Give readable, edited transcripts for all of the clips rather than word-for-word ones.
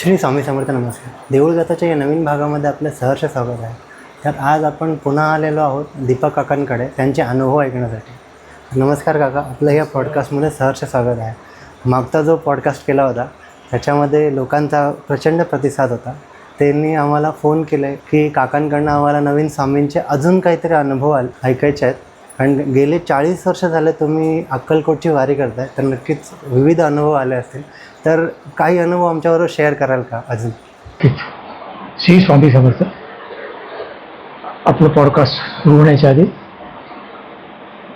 श्री स्वामी समर्थ. नमस्कार. देऊळगाताच्या या नवीन भागामध्ये आपलं सहर्ष स्वागत आहे. त्यात आज आपण पुन्हा आलेलो आहोत दीपक काकांकडे त्यांचे अनुभव ऐकण्यासाठी. नमस्कार काका, आपलं या पॉडकास्टमध्ये सहर्ष स्वागत आहे. मागचा जो पॉडकास्ट केला होता त्याच्यामध्ये लोकांचा प्रचंड प्रतिसाद होता. त्यांनी आम्हाला फोन केले की काकांकडनं आम्हाला नवीन स्वामींचे अजून काहीतरी अनुभव ऐकायचे आहेत. कारण गेले 40 वर्ष झाले तुम्ही अक्कलकोटची वारी करताय, तर नक्कीच विविध अनुभव आले असतील. तर काही अनुभव आमच्याबरोबर शेअर कराल का अजून? श्री स्वामी समर्थ. आपलं पॉडकास्ट सुरू होण्याच्या आधी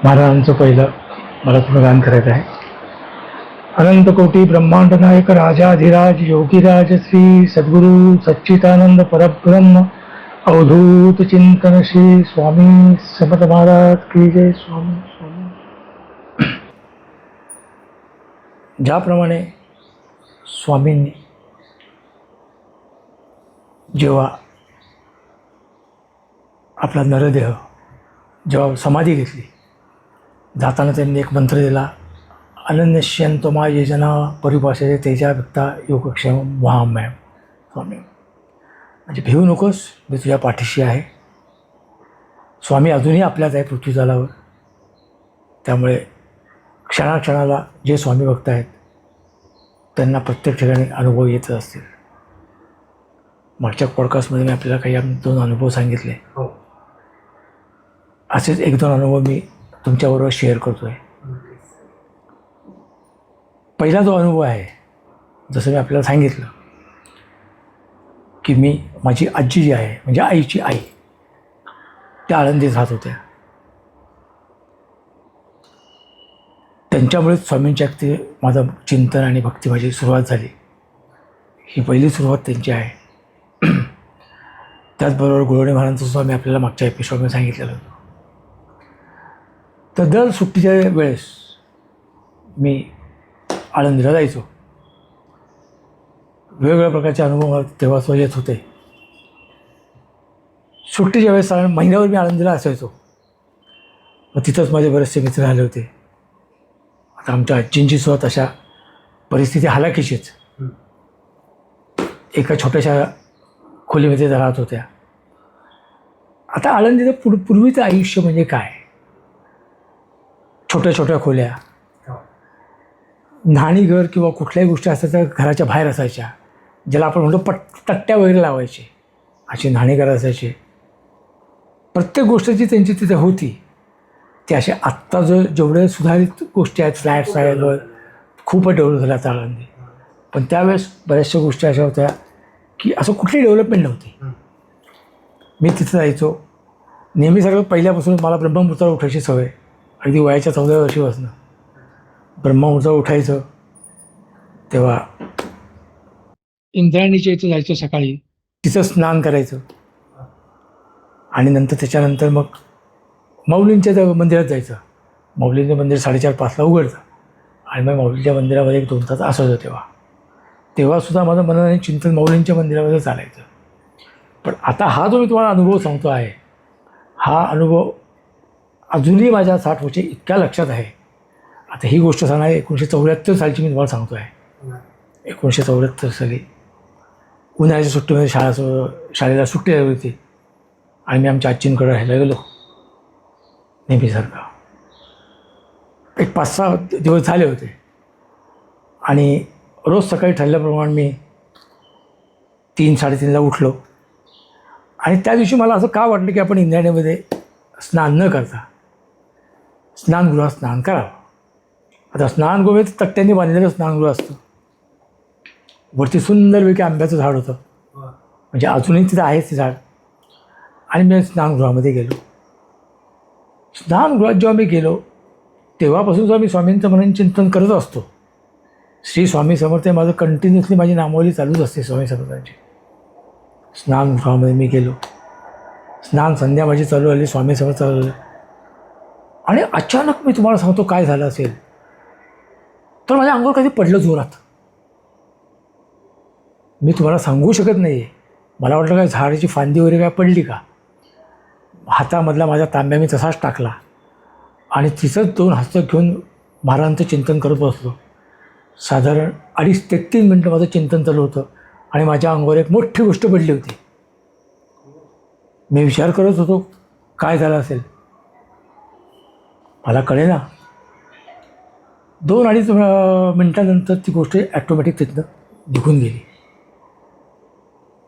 महाराजांचं पहिलं मला गुणगान करायचं आहे. अनंत कोटी ब्रह्मांड नायक राजाधिराज योगीराज श्री सद्गुरु सच्चिदानंद परब्रह्म अवधूत चिंतन श्री स्वामी समर्थ महाराज की जय. स्वामी स्वामी. ज्याप्रमाणे स्वामींनी जेव्हा आपला नरदेह जेव्हा समाधी घेतली, जाताना त्यांनी एक मंत्र दिला, अनन्यश्यंतमा योजना परिभाषेचे तेजा व्यक्ता योगक्षेम महामय. स्वामी म्हणजे भिवू नकोस, मी तुझ्या पाठीशी आहे. स्वामी अजूनही आपल्याच आहे पृथ्वीतलावर. त्यामुळे क्षणाक्षणाला जे स्वामी भक्त आहेत त्यांना प्रत्येक ठिकाणी अनुभव येत असतील. मागच्या पॉडकास्टमध्ये मी आपल्याला काही 2 अनुभव सांगितले. असेच 1-2 अनुभव मी तुमच्याबरोबर शेअर करतो आहे. पहिला जो अनुभव आहे, जसं मी आपल्याला सांगितलं की माझी आजी जी आहे, म्हणजे आईची आई, त्या आळंदीत राहत होत्या. त्यांच्यामुळेच स्वामींच्या ते माझं चिंतन आणि भक्ती माझी सुरुवात झाली. ही पहिली सुरुवात त्यांची आहे. त्याचबरोबर गुरुवाणी महाराजांचं सुद्धा मी आपल्याला मागच्या एपिसोडमध्ये सांगितलेलं होतं. तर दर सुट्टीच्या वेळेस मी आळंदीला जायचो. वेगवेगळ्या प्रकारचे अनुभव तेव्हा येत होते. सुट्टीच्या वेळेस महिन्यावर मी आळंदीला असायचो. मग तिथंच माझे बरेचसे मित्र आले होते. आता आमच्या आजींची सुद्धा तशा परिस्थिती हालाकीचीच. एका छोट्याशा खोलीमध्ये राहत होत्या. आता आळंदीचं पूर्वीचं आयुष्य म्हणजे काय, छोट्या छोट्या खोल्या, न्हाणीघर किंवा कुठल्याही गोष्टी असतात तर घराच्या बाहेर असायच्या, ज्याला आपण म्हणतो तट्ट्या वगैरे लावायचे, अशी न्हाणीघर असायची. प्रत्येक गोष्ट जी त्यांची तिथे होती ते असे आत्ता जेवढे सुधारित गोष्टी आहेत, फ्लॅट्स आहेत, खूपच डेव्हलप झाल्या आता आळंदी. पण त्यावेळेस बऱ्याचशा गोष्टी अशा होत्या की असं कुठली डेव्हलपमेंट नव्हती. मी तिथं जायचो नेहमीसारखं. पहिल्यापासून मला ब्रह्ममुहूर्तावर उठायची सवय, अगदी वयाच्या 14व्या वर्षीपासून ब्रह्ममुहूर्तावर उठायचं. तेव्हा इंद्रायणीच्या इथं जायचं सकाळी, तिथं स्नान करायचं आणि त्याच्यानंतर मग माऊलींच्या मंदिरात जायचं. माऊलींचं मंदिर 4:30-5ला उघडतं आणि मग माऊलींच्या मंदिरामध्ये 1-2 तास असायचं. तेव्हासुद्धा माझं मनाने चिंतन माऊलींच्या मंदिरामध्ये चालायचं. पण आता हा जो मी तुम्हाला अनुभव सांगतो आहे, हा अनुभव अजूनही माझ्या 60 वर्षे इतक्या लक्षात आहे. आता ही गोष्ट सांगणार 1974 सालची मी तुम्हाला सांगतो आहे. 1974 साली उन्हाळ्याच्या सुट्टीमध्ये शाळेला सुट्टी झाली होती आणि मी आमच्या आजींकडे राहायला गेलो. नेहमीसारखा एक 5-6 दिवस झाले होते आणि रोज सकाळी ठरल्याप्रमाणे मी 3-3:30ला उठलो. आणि त्या दिवशी मला असं का वाटलं की आपण इंद्रायणीमध्ये स्नान न करता स्नानगृहात स्नान करावं. आता स्नानगृह तट्ट्यांनी बांधलेलं स्नानगृह असतं. वरती सुंदरपैकी आंब्याचं झाड होतं, म्हणजे अजूनही तिथं आहेच ते झाड. आणि मी स्नानगृहामध्ये गेलो. स्नानगृहात जेव्हा मी गेलो तेव्हापासून जेव्हा मी स्वामींचं म्हणून चिंतन करत असतो. श्री स्वामी समर्थ माझं कंटिन्युअसली माझी नामावली चालूच असते स्वामी समर्थांची. स्नानगृहामध्ये मी गेलो. स्नान संध्या माझी चालू आली, स्वामी समर्थ चालू आले. आणि अचानक मी तुम्हाला सांगतो काय झालं असेल तर माझ्या अंगावर कधी पडलं जोरात. मी तुम्हाला सांगू शकत नाही आहे. मला वाटलं काय झाडाची फांदी वगैरे काय पडली का. हातामधला माझा तांब्या मी तसाच टाकला आणि तिथंच 2 हस्त घेऊन महाराजांचं चिंतन करत बसलो. साधारण 2.5 ते 3 मिनटं माझं चिंतन चालू होतं आणि माझ्या अंगावर एक मोठी गोष्ट पडली होती. मी विचार करत होतो काय झालं असेल, मला कळेना. 2-2.5 मिनटानंतर ती गोष्ट ॲटोमॅटिक तिथनं निघून गेली.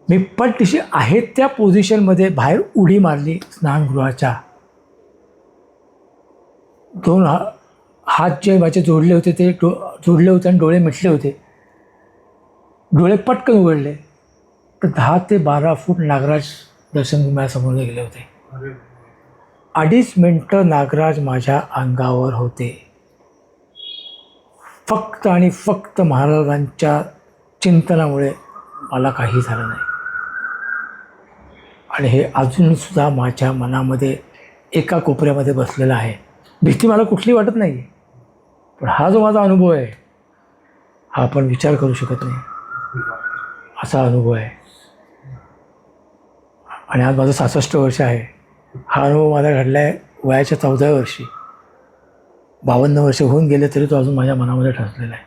मी पटदिशी आहे त्या पोझिशनमध्ये बाहेर उडी मारली स्नानगृहाच्या. 2 हात जे माझे जोडले होते ते जोडले होते आणि डोळे मिटले होते. डोळे पटकन उघडले तर 10 ते 12 फूट नागराज दर्शन माझ्यासमोर गेले होते. 2.5 मिनटं नागराज माझ्या अंगावर होते. फक्त आणि फक्त महाराजांच्या चिंतनामुळे मला काही झालं नाही. आणि हे अजूनसुद्धा माझ्या मनामध्ये एका कोपऱ्यामध्ये बसलेला आहे. भीती मला कुठली वाटत नाही, पण हा जो माझा अनुभव आहे हा आपण विचार करू शकत नाही असा अनुभव आहे. आणि आज माझं 66 वर्ष आहे. हा अनुभव मला घडला आहे वयाच्या 14व्या वर्षी. 52 वर्ष होऊन गेले तरी तो अजून माझ्या मनामध्ये ठसलेला आहे.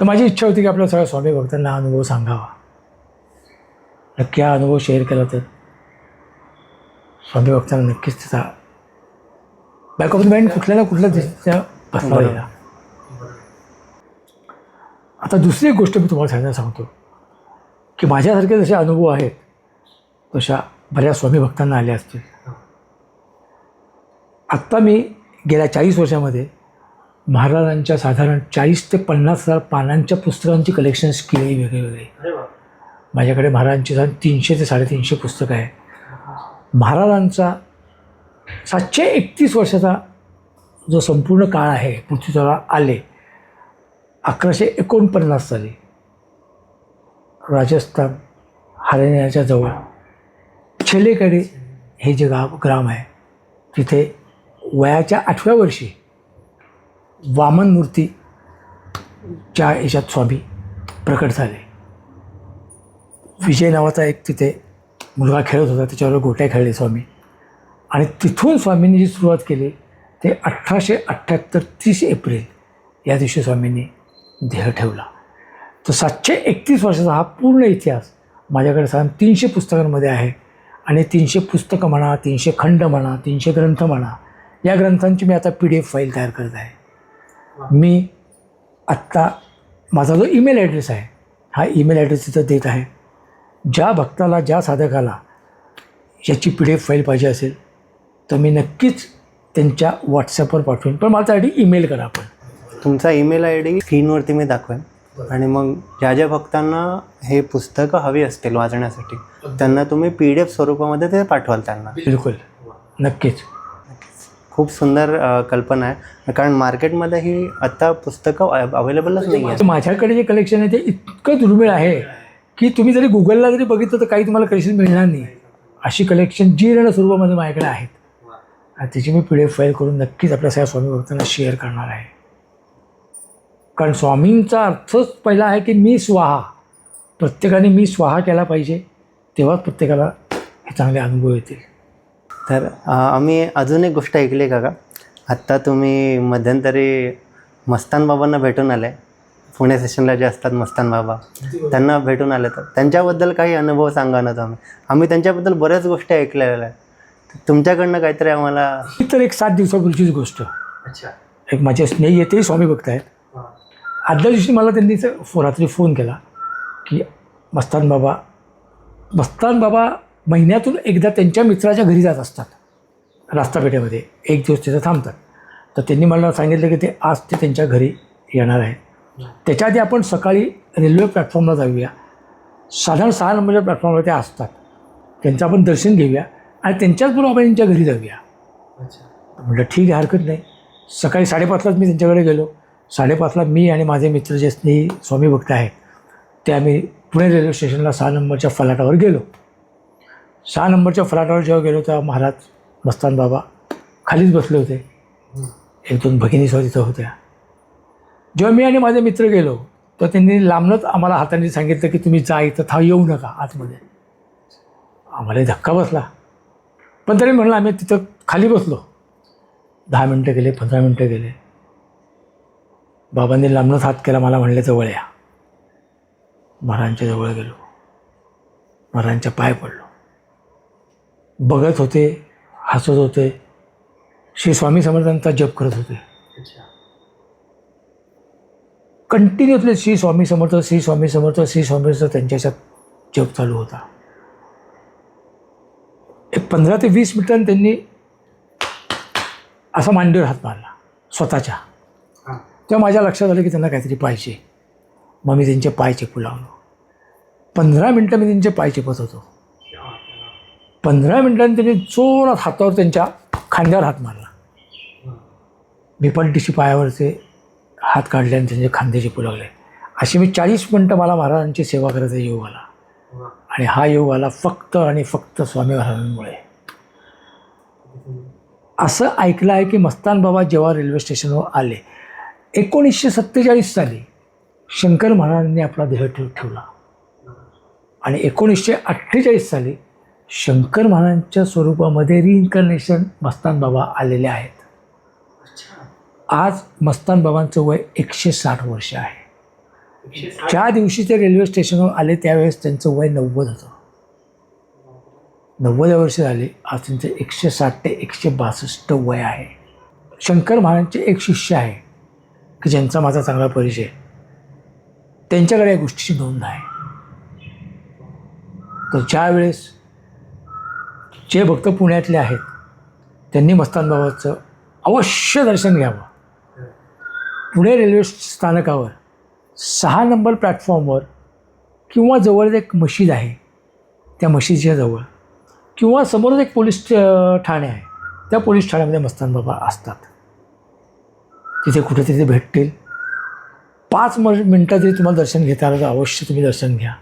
तर माझी इच्छा होती की आपल्या सगळ्या स्वामी भक्तांना हा अनुभव सांगावा. नक्की हा अनुभव शेअर केला तर स्वामी भक्तांना नक्कीच त्याचा बॅक ऑफ द माइंड कुठल्या ना कुठल्या दिशेच्या बसला गेला. आता दुसरी एक गोष्ट मी तुम्हाला सांगायला सांगतो की माझ्यासारखे जसे अनुभव आहेत तशा बऱ्याच स्वामी भक्तांना आल्या असतील. आत्ता मी गेल्या 40 वर्षामध्ये महाराजांच्या साधारण 40 ते 50,000 पानांच्या पुस्तकांची कलेक्शन्स केली वेगळे. माझ्याकडे महाराजांची साधारण 300 ते 350 पुस्तकं आहे. महाराजांचा 731 वर्षाचा जो संपूर्ण काळ आहे पृथ्वीतलावर आले 1149 साली राजस्थान हरियाणाच्या जवळ छेलेकडे हे जे ग्राम आहे तिथे वयाच्या 8व्या वर्षी वामन मूर्तीच्या याच्यात स्वामी प्रकट झाले. विजय नावाचा एक तिथे मुलगा खेळत होता, त्याच्यावर गोट्या खेळले स्वामी. आणि तिथून स्वामींनी जी सुरुवात केली ते 1878 30 एप्रिल या दिवशी स्वामींनी देह ठेवला. तर 731 वर्षाचा हा पूर्ण इतिहास माझ्याकडे साधारण 300 पुस्तकांमध्ये आहे. आणि 300 पुस्तकं म्हणा, 300 खंड म्हणा, 300 ग्रंथ म्हणा, या ग्रंथांची मी आता PDF फाईल तयार करत आहे. मी आत्ता माझा जो ईमेल ॲड्रेस आहे हा ईमेल ॲड्रेस तिथं देत आहे. ज्या भक्ताला, ज्या साधकाला याची PDF फाईल पाहिजे असेल तर मी नक्कीच त्यांच्या व्हॉट्सॲपवर पाठवेन. पण मला त्यासाठी ईमेल करा. आपण तुमचा ईमेल ID स्क्रीनवरती मी दाखवेन. आणि मग ज्या ज्या भक्तांना हे पुस्तकं हवी असतील वाचण्यासाठी त्यांना तुम्ही PDF स्वरूपामध्ये ते पाठवाल त्यांना. बिलकुल, नक्कीच. खूप सुंदर कल्पना आहे, कारण मार्केटमध्ये ही आत्ता पुस्तकं अवेलेबलच नाही आहे. माझ्याकडे जे कलेक्शन आहे ते इतकं दुर्मिळ आहे की तुम्ही जरी गुगलला जरी बघितलं तर काही तुम्हाला कलेक्शन मिळणार नाही. अशी कलेक्शन जीर्ण स्वरूपामध्ये माझ्याकडे आहेत. आणि त्याची मी PDF फाईल करून नक्कीच आपल्या सगळ्या स्वामी भक्तांना शेअर करणार आहे. कारण स्वामींचा अर्थच पहिला आहे की मी स्वाहा. प्रत्येकाने मी स्वाहा केला पाहिजे, तेव्हाच प्रत्येकाला हे चांगले अनुभव येतील. तर आम्ही अजून एक गोष्ट ऐकली का आत्ता तुम्ही मध्यंतरी मस्तान बाबांना भेटून आले. पुणे स्टेशनला जे असतात मस्तान बाबा, त्यांना भेटून आले. तर त्यांच्याबद्दल काही अनुभव सांगा ना तुम्ही. आम्ही त्यांच्याबद्दल बऱ्याच गोष्टी ऐकलेल्या आहेत. तुमच्याकडनं काहीतरी आम्हाला. ही तर एक 7 दिवसापूर्वीचीच गोष्ट. अच्छा. एक माझे स्नेही आहे, तेही स्वामी भक्त आहेत. आदल्या दिवशी मला त्यांनी रात्री फोन केला की मस्तान बाबा महिन्यातून एकदा त्यांच्या मित्राच्या घरी जात असतात रास्तापेठेमध्ये. एक दिवस तिथं थांबतात. तर त्यांनी मला सांगितलं की ते आज ते त्यांच्या घरी येणार आहेत. त्याच्या आधी आपण सकाळी रेल्वे प्लॅटफॉर्मला जाऊया. साधारण 6 नंबरच्या प्लॅटफॉर्मवर ते असतात. त्यांचं आपण दर्शन घेऊया आणि त्यांच्याचबरोबर आपण त्यांच्या घरी जाऊया. म्हटलं ठीक आहे, हरकत नाही. सकाळी 5:30लाच मी त्यांच्याकडे गेलो. 5:30ला मी आणि माझे मित्र जे स्नेही स्वामी भक्त आहेत ते आम्ही पुणे रेल्वे स्टेशनला 6 नंबरच्या फलाटावर गेलो. 6 नंबरच्या फलाटावर जेव्हा गेलो तेव्हा महाराज मस्तान बाबा खालीच बसले होते. 1-2 भगिनीसुद्धा तिथं होत्या. जेव्हा मी आणि माझे मित्र गेलो तर त्यांनी लांबनंच आम्हाला हाताने सांगितलं की तुम्ही जा, इथं येऊ नका आतमध्ये. आम्हाला धक्का बसला, पण तरी म्हणलं आम्ही तिथं खाली बसलो. 10 मिनटं गेले, 15 मिनटं गेले. बाबांनी लांबनंच हात केला, मला म्हणले जवळ या. महाराजांच्या जवळ गेलो, महाराजांच्या पाय पडलो. बघत होते, हसत होते, श्री स्वामी समर्थांचा जप करत होते. कंटिन्युअसली श्री स्वामी समर्थ, श्री स्वामी समर्थ, श्री स्वामी समर्थ त्यांच्याच्या जप चालू होता. एक 15 ते 20 मिनिटांनी त्यांनी असा मांडीवर हात मारला स्वतःच्या. तेव्हा माझ्या लक्षात आलं की त्यांना काहीतरी पाहिजे. मग मी त्यांचे पाय चेपू लागलो. 15 मिनटं मी त्यांचे पाय चेपत होतो. 15 मिनिटांनी त्यांनी जोरात हातावर त्यांच्या खांद्यावर हात मारला. मी पण तिशी पायावरचे हात काढले आणि त्यांचे खांदे चेपू लागले. अशी मी 40 मिनटं मला महाराजांची सेवा करायचा योग आला. आणि हा योग आला फक्त आणि फक्त स्वामी महाराजांमुळे. असं ऐकलं आहे की मस्तान बाबा जेव्हा रेल्वे स्टेशनवर आले 1947 साली शंकर महाराजांनी आपला देह ठेवला. आणि 1948 साली शंकर महाराजांच्या स्वरूपामध्ये रिइन्carnation मस्तान बाबा आलेले आहेत. आज मस्तान बाबांचं वय 160 वर्ष आहे. ज्या दिवशी ते रेल्वे स्टेशनवर आले त्यावेळेस त्यांचं वय 90 होतं. 90 वर्ष झाले. आज त्यांचं 160 ते 162 वय आहे. शंकर महाराजांचे एक शिष्य आहे की ज्यांचा माझा चांगला परिचय. त्यांच्याकडे या गोष्टीची नोंद आहे. तर ज्यावेळेस जे भक्त पुण्यातले आहेत त्यांनी मस्तान बाबाचं अवश्य दर्शन घ्यावं. पुणे रेल्वे स्थानकावर 6 नंबर प्लॅटफॉर्मवर किंवा जवळ एक मशीद आहे, त्या मशीदच्या जवळ किंवा समोरच एक पोलीस ठाणे आहे, त्या पोलीस ठाण्यामध्ये मस्तान बाबा असतात. तिथे कुठेतरी ते भेटतील. 5 मिनटात जरी तुम्हाला दर्शन घेता आलं तर अवश्य तुम्ही दर्शन घ्या.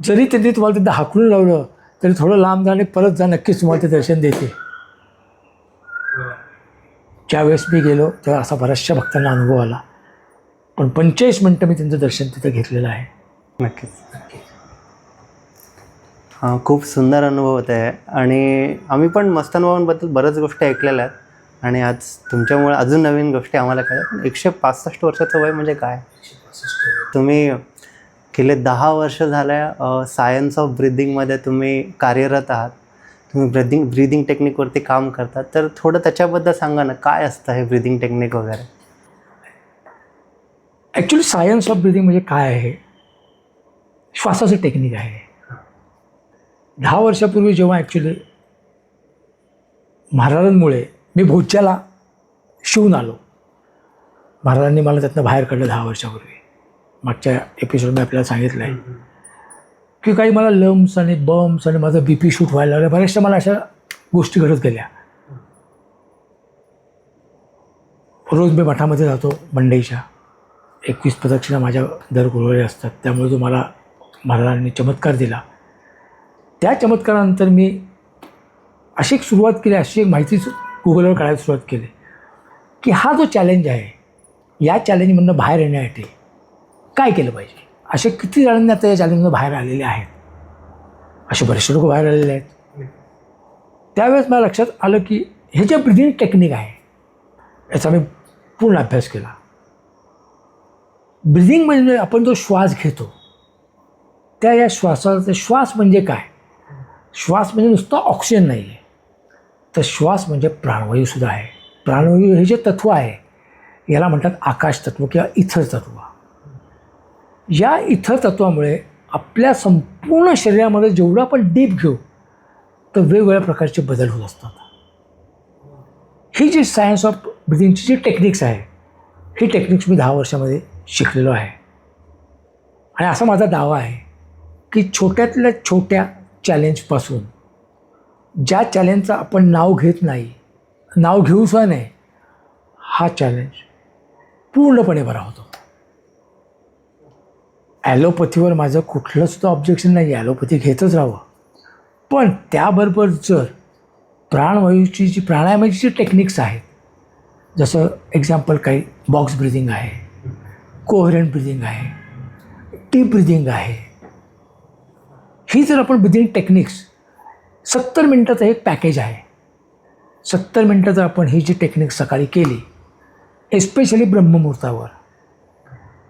जरी त्यांनी तुम्हाला तिथं हाकलून लावलं तरी थोडं लांब जा आणि परत जा, नक्कीच तुम्हाला ते दर्शन देते. ज्यावेळेस मी गेलो तेव्हा असा बऱ्याचशा भक्तांना अनुभव आला. पण 45 मिनटं मी त्यांचं दर्शन तिथं घेतलेलं आहे. नक्कीच. हां, खूप सुंदर अनुभव होत आहे. आणि आम्ही पण मस्तान बाबांबद्दल बऱ्याच गोष्टी ऐकलेल्या आहेत आणि आज तुमच्यामुळे अजून नवीन गोष्टी आम्हाला कळल्या. पण 165 वर्षाचं वय म्हणजे काय? तुम्ही गेले 10 वर्ष झाल्या सायन्स ऑफ ब्रिदिंगमध्ये तुम्ही कार्यरत आहात. तुम्ही ब्रिदिंग टेक्निकवरती काम करतात. तर थोडं त्याच्याबद्दल सांगा ना, काय असतं हे ब्रिदिंग टेक्निक वगैरे? ॲक्च्युली सायन्स ऑफ ब्रिदिंग म्हणजे काय आहे? श्वासाचं टेक्निक आहे. 10 वर्षापूर्वी जेव्हा ॲक्च्युली महाराजांमुळे मी भोज्याला शिवून आलो, महाराजांनी मला त्यातनं बाहेर काढलं 10 वर्षापूर्वी. मागच्या एपिसोड मी आपल्याला सांगितलं आहे की काही मला लम्स आणि बम्स आणि माझं BP शूट व्हायला लागलं. बऱ्याचशा मला अशा गोष्टी घडत गेल्या. रोज मी मठामध्ये जातो मंडईच्या. 21 प्रदक्षिणा माझ्या दर गुरुवारी असतात. त्यामुळे जो मला महाराजांनी चमत्कार दिला, त्या चमत्कारानंतर मी अशी एक सुरुवात केली, अशी एक माहिती गुगलवर काढायला सुरुवात केली की हा जो चॅलेंज आहे, या चॅलेंजमधून बाहेर येण्यासाठी काय केलं पाहिजे. असे किती जणांनी आता या चॅलेंजमधून बाहेर आलेले आहेत. असे बरेचसे लोक बाहेर आलेले आहेत. त्यावेळेस मला लक्षात आलं की हे जे ब्रिदिंग टेक्निक आहे याचा मी पूर्ण अभ्यास केला. ब्रिदिंग म्हणजे आपण जो श्वास घेतो त्या या श्वासाचा श्वास म्हणजे काय? श्वास म्हणजे नुसतं ऑक्सिजन नाही आहे, तर श्वास म्हणजे प्राणवायूसुद्धा आहे. प्राणवायू हे जे तत्व आहे याला म्हणतात आकाश तत्व किंवा इथर तत्व. या इथर तत्वामुळे आपल्या संपूर्ण शरीरामध्ये जेवढं आपण डीप घेऊ तर वेगवेगळ्या प्रकारचे बदल होत असतात. ही जी सायन्स ऑफ ब्रिदिंगची जी टेक्निक्स आहे, ही टेक्निक्स मी 10 वर्षामध्ये शिकलेलो आहे. आणि असा माझा दावा आहे की छोट्यातल्या छोट्या चॅलेंजपासून, ज्या चॅलेंजचं आपण नाव घेत नाही, नाव घेऊसुद्धा नाही, हा चॅलेंज पूर्णपणे बरा होतो. ॲलोपॅथीवर माझं कुठलंसुद्धा ऑब्जेक्शन नाही, ॲलोपॅथी घेतच राहावं. पण त्याबरोबर जर प्राणवायूची जी प्राणायामाची जी टेक्निक्स आहेत, जसं एक्झाम्पल काही बॉक्स ब्रिदिंग आहे, कोहरंट ब्रिदिंग आहे, डीप ब्रिदिंग आहे, ही जर आपण ब्रिदिंग टेक्निक्स 70 मिनटाचं एक पॅकेज आहे. 70 मिनटाचं आपण ही जी टेक्निक सकाळी केली, एस्पेशली ब्रह्ममुहूर्तावर,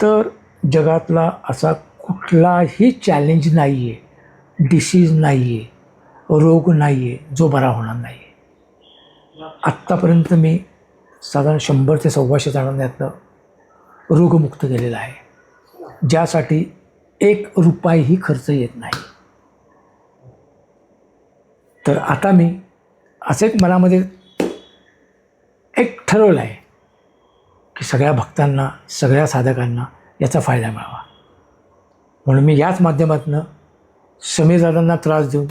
तर जगातला असा कुठलाही चॅलेंज नाही आहे, डिसीज नाही आहे, रोग नाही आहे जो बरा होणार नाही आहे. आत्तापर्यंत मी साधारण 100 ते 125 जणांना यातनं रोगमुक्त केलेला आहे, ज्यासाठी 1 रुपयाही खर्च येत नाही. तर आता मी असं एक मनामध्ये एक ठरवलं आहे की सगळ्या भक्तांना, सगळ्या साधकांना याचा फायदा मिळावा. म्हणून मी याच माध्यमातून समीरदादांना त्रास देऊन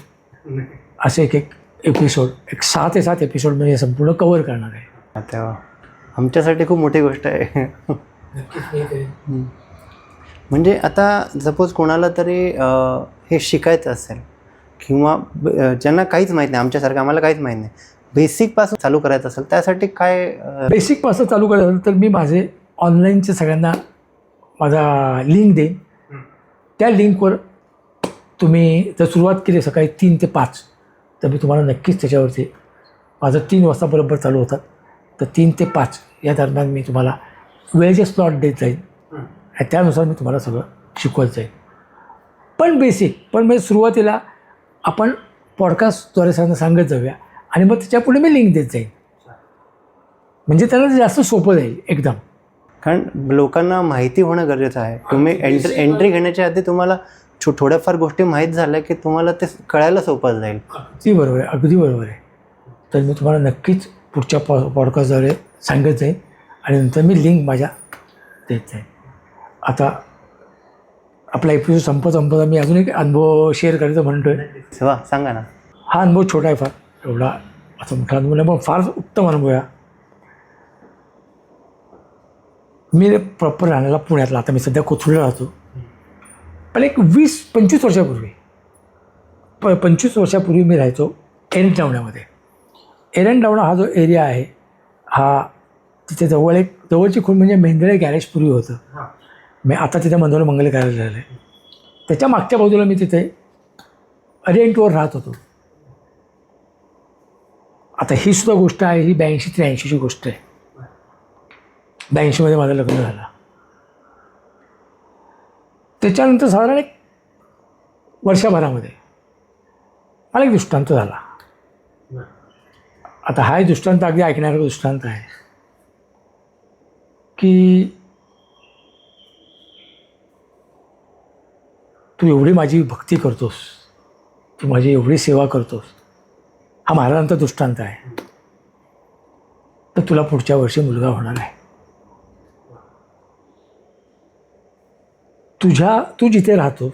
असे एक एपिसोड, एक 6 ते 7 एपिसोड मी हे संपूर्ण कव्हर करणार आहे. तेव्हा आमच्यासाठी खूप मोठी गोष्ट आहे. म्हणजे आता सपोज कोणाला तरी हे शिकायचं असेल किंवा ज्यांना काहीच माहीत नाही, आमच्यासारखं आम्हाला काहीच माहीत नाही, बेसिकपासून चालू करायचं असेल त्यासाठी काय? बेसिकपासून चालू करायचं तर मी माझे ऑनलाईनचे सगळ्यांना माझा लिंक देईन. त्या लिंकवर तुम्ही जर सुरुवात केली सकाळी 3 ते 5 तर मी तुम्हाला नक्कीच त्याच्यावरती माझं 3 वाजता बरोबर चालू होतात, तर 3 ते 5 या दरम्यान मी तुम्हाला वेळेचे स्लॉट देत जाईन आणि त्यानुसार मी तुम्हाला सगळं शिकवत जाईन. पण बेसिक, पण म्हणजे सुरुवातीला आपण पॉडकास्टद्वारे सांगत जाऊया आणि मग त्याच्यापुढे मी लिंक देत जाईन, म्हणजे त्यांना जास्त सोपं जाईल एकदम. कारण लोकांना माहिती होणं गरजेचं आहे. तुम्ही एंट्री घेण्याच्या आधी तुम्हाला थोड्याफार गोष्टी माहीत झाल्या की तुम्हाला ते कळायला सोपं जाईल. अगदी बरोबर आहे, अगदी बरोबर आहे. तर मी तुम्हाला नक्कीच पुढच्या पॉडकास्टद्वारे सांगत जाईन आणि नंतर मी लिंक माझ्या देत जाईन. आता आपला एपिसोड संपत मी अजून एक अनुभव शेअर करायचं म्हणतो आहे. वा, सांगा ना. हा अनुभव छोटा आहे फार, एवढा असा मोठा अनुभव नाही, पण फार उत्तम अनुभव आहे. मी प्रॉपर राहण्याला पुण्यातला, आता मी सध्या कोथरूडला राहतो, पण एक 20-25 वर्षापूर्वी 25 वर्षापूर्वी मी राहायचो एरंडावण्यामध्ये. एरंडावणा हा जो एरिया आहे हा तिथे जवळची खूण म्हणजे मेंदळे गॅरेज पूर्वी होतं. मी आता तिथे मंगल कार्यालय झालं आहे. त्याच्या मागच्या बाजूला मी तिथे रेंटवर राहत होतो. आता ही सुद्धा गोष्ट आहे, ही 82-83ची गोष्ट आहे. 82मध्ये माझं लग्न झालं. त्याच्यानंतर साधारण एक वर्षभरामध्ये मला एक दृष्टांत झाला. आता हा दृष्टांत अगदी ऐकणारा दृष्टांत आहे की तू एवढी माझी भक्ती करतोस, तू माझी एवढी सेवा करतोस, हा महाराजांचा दृष्टांत आहे, तर तुला पुढच्या वर्षी मुलगा होणार आहे. तू जिथे राहतोस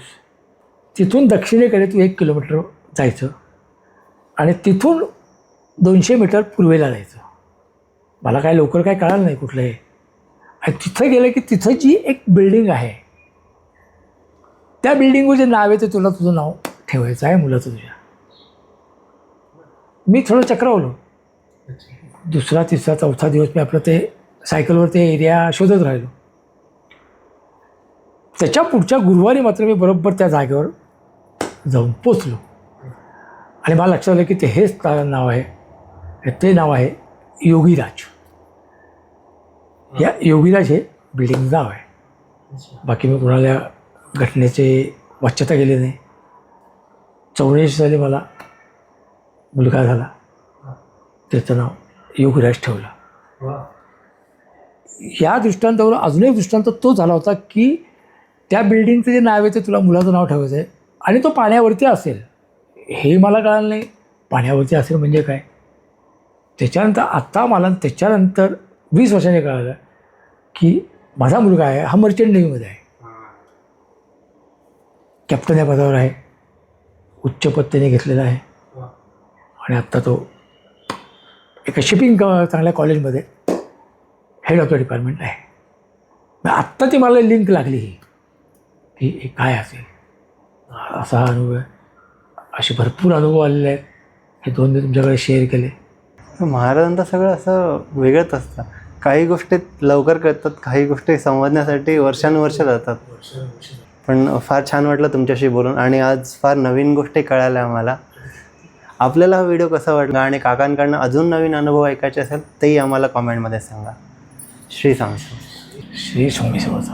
तिथून दक्षिणेकडे तू 1 किलोमीटर जायचं आणि तिथून 200 मीटर पूर्वेला जायचं. मला काय लवकर काय कळालं नाही कुठलं हे. आणि तिथं गेलं की तिथं जी एक बिल्डिंग आहे त्या बिल्डिंगवर जे नाव आहे ते तुला तुझं नाव ठेवायचं आहे मुलाचं तुझ्या. मी थोडं चक्रावलो. 2रा, 3रा, 4था दिवस मी आपलं ते सायकलवर ते एरिया शोधत राहिलो. त्याच्या पुढच्या गुरुवारी मात्र मी बरोबर त्या जागेवर जाऊन पोचलो आणि मला लक्षात आलं की ते हेच नाव आहे, ते नाव आहे योगीराज. या योगीराज हे बिल्डिंग नाव आहे. बाकी मी कोणाला घटनेचे वाच्यता केली नाही. 84 साली मला मुलगा झाला, त्याचं नाव योगीराज ठेवलं. या दृष्टांतावर अजून एक दृष्टांत तो झाला होता की त्या बिल्डिंगचं जे नाव आहे ते तुला मुलाचं नाव ठेवायचं आहे आणि तो पाण्यावरती असेल. हे मला कळालं नाही, पाण्यावरती असेल म्हणजे काय. त्याच्यानंतर आता मला त्याच्यानंतर 20 वर्षांनी कळालं की माझा मुलगा आहे हा मर्चंट नेव्हीमध्ये आहे, कॅप्टन या पदावर आहे, उच्च पद त्याने घेतलेलं आहे आणि आत्ता तो एका शिपिंग चांगल्या कॉलेजमध्ये हेड ऑफ द डिपार्टमेंट आहे. आत्ता ती मला लिंक लागली की हे काय असेल. असा अनुभव आहे. असे भरपूर अनुभव आलेले आहेत. हे 2 मी तुमच्याकडे शेअर केले. महाराजांचं सगळं असं वेगळंच असतं. काही गोष्टी लवकर कळतात, काही गोष्टी समजण्यासाठी वर्षानुवर्ष जातात. पण फार छान वाटलं तुमच्याशी बोलून आणि आज फार नवीन गोष्टी कळाल्या आम्हाला. आपल्याला हा व्हिडिओ कसा वाटला आणि काकांकडनं अजून नवीन अनुभव ऐकायचे असेल तेही आम्हाला कॉमेंटमध्ये सांगा. श्री स्वामी समर्थ.